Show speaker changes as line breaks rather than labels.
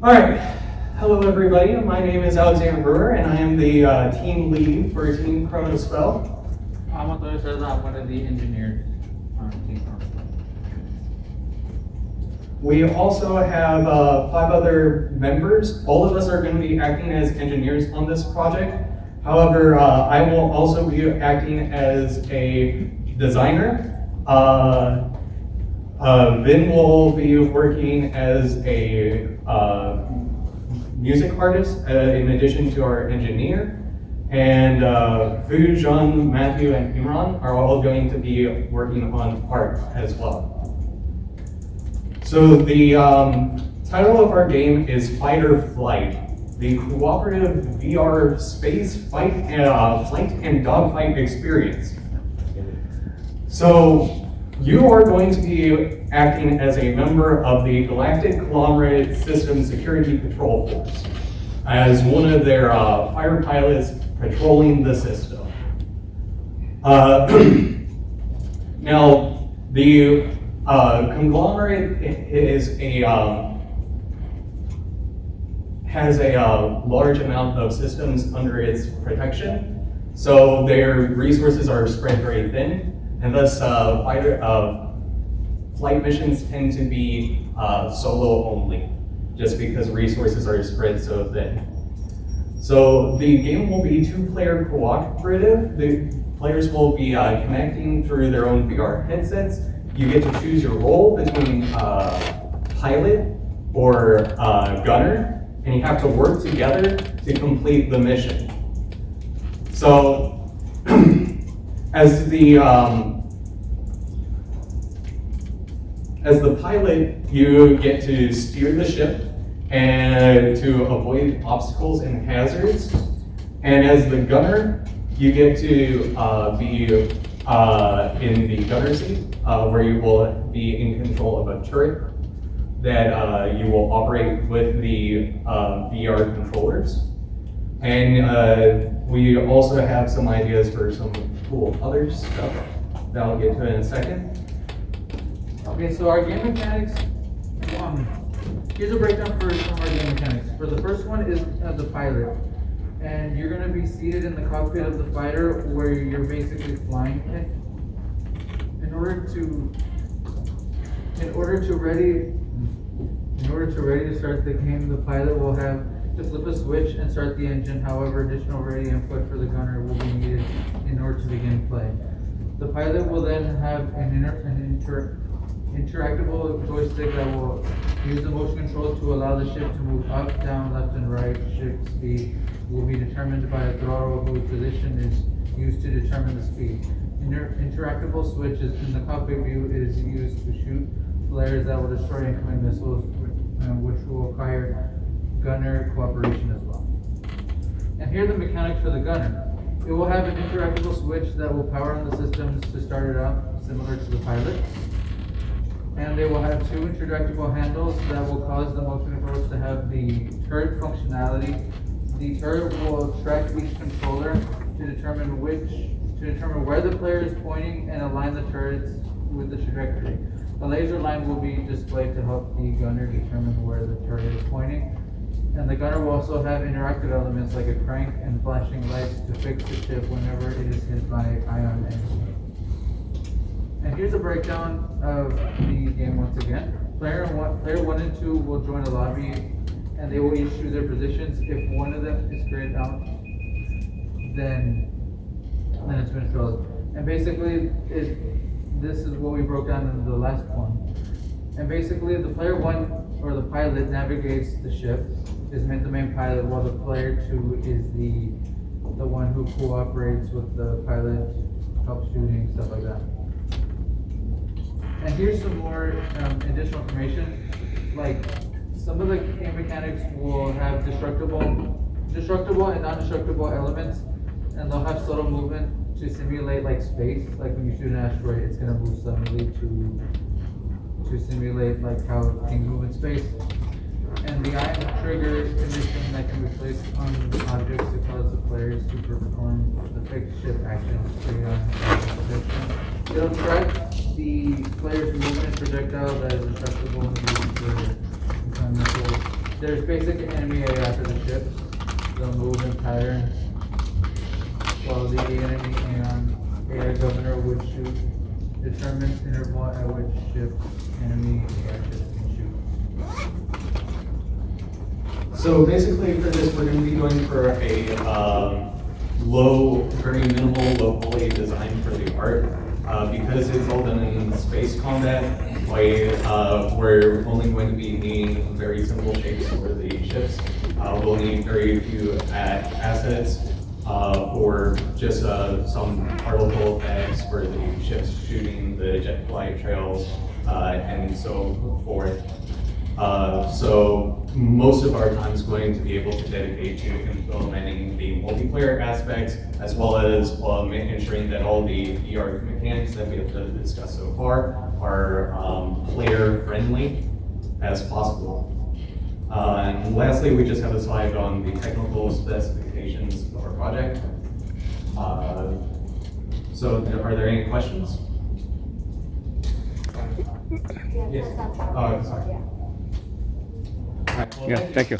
All right. Hello, everybody. My name is Alexander Brewer, and I am the team lead for Team Chronospel.
I'm one of the engineers on Team Chronospel.
We also have 5 other members. All of us are going to be acting as engineers on this project. However, I will also be acting as a designer. Vin will be working as a music artist in addition to our engineer. And Fu, Jean, Matthew, and Imran are all going to be working on art as well. So the title of our game is Fight or Flight, the cooperative VR space flight and dogfight experience. So you are going to be acting as a member of the Galactic Conglomerate System Security Patrol Force, as one of their fighter pilots patrolling the system. Now, the conglomerate has a large amount of systems under its protection, so their resources are spread very thin, and thus flight missions tend to be solo only, just because resources are spread so thin. So the game will be 2-player cooperative. The players will be connecting through their own VR headsets. You get to choose your role between pilot or gunner, and you have to work together to complete the mission. So as the pilot, you get to steer the ship and to avoid obstacles and hazards. And as the gunner, you get to be in the gunner seat, where you will be in control of a turret that you will operate with the VR controllers. And we also have some ideas for some cool other stuff that I'll get to in a second.
Okay, so our game mechanics, here's a breakdown for some of our game mechanics. For the first one is the pilot. And you're going to be seated in the cockpit of the fighter where you're basically flying it. In order to ready to start the game, the pilot will have to flip a switch and start the engine. However, additional ready input for the gunner will be needed in order to begin play. The pilot will then have an interactable joystick that will use the motion control to allow the ship to move up, down, left, and right. Ship speed will be determined by a throttle whose position is used to determine the speed. Interactable switches in the cockpit view is used to shoot flares that will destroy incoming missiles, which will require gunner cooperation as well. And here are the mechanics for the gunner. It will have an interactable switch that will power on the systems to start it up, similar to the pilot. And they will have 2 interactable handles that will cause the motion controls to have the turret functionality. The turret will track each controller to determine where the player is pointing and align the turrets with the trajectory. A laser line will be displayed to help the gunner determine where the turret is pointing. And the gunner will also have interactive elements like a crank and flashing lights to fix the ship whenever it is hit by ion energy. And here's a breakdown of the game once again. Player 1 and 2 will join a lobby and they will each choose their positions. If one of them is grayed out, then it's been filled. And basically, this is what we broke down in the last one. And basically, the player 1 or the pilot navigates the ship, is the main pilot, while the player 2 is the one who cooperates with the pilot, helps shooting, stuff like that. And here's some more additional information. Like, some of the game mechanics will have destructible and non-destructible elements, and they'll have subtle movement to simulate like space. Like when you shoot an asteroid, it's gonna move suddenly to simulate like how things move in space. And the ion trigger condition that can be placed on objects to cause the players to perform the fixed ship actions. It'll track the player's movement projectile that is destructible and used for missiles. there's basic enemy AI for the ships. They'll move in patterns, while the enemy AI governor would shoot. Determines interval at which ships enemy AI ships can shoot.
So basically for this, we're going to be going for a very minimal, low quality design for the art. Because it's all done in space combat, we're only going to be needing very simple shapes for the ships. We'll need very few assets, or just some particle effects for the ships shooting the jet flight trails, and so forth. So most of our time is going to be able to dedicate to implementing the multiplayer aspects, as well as ensuring that all the VR mechanics that we have discussed so far are player friendly as possible. And lastly, we just have a slide on the technical specifications of our project. So are there any questions? Yes. Oh, sorry.
Yeah, thank you.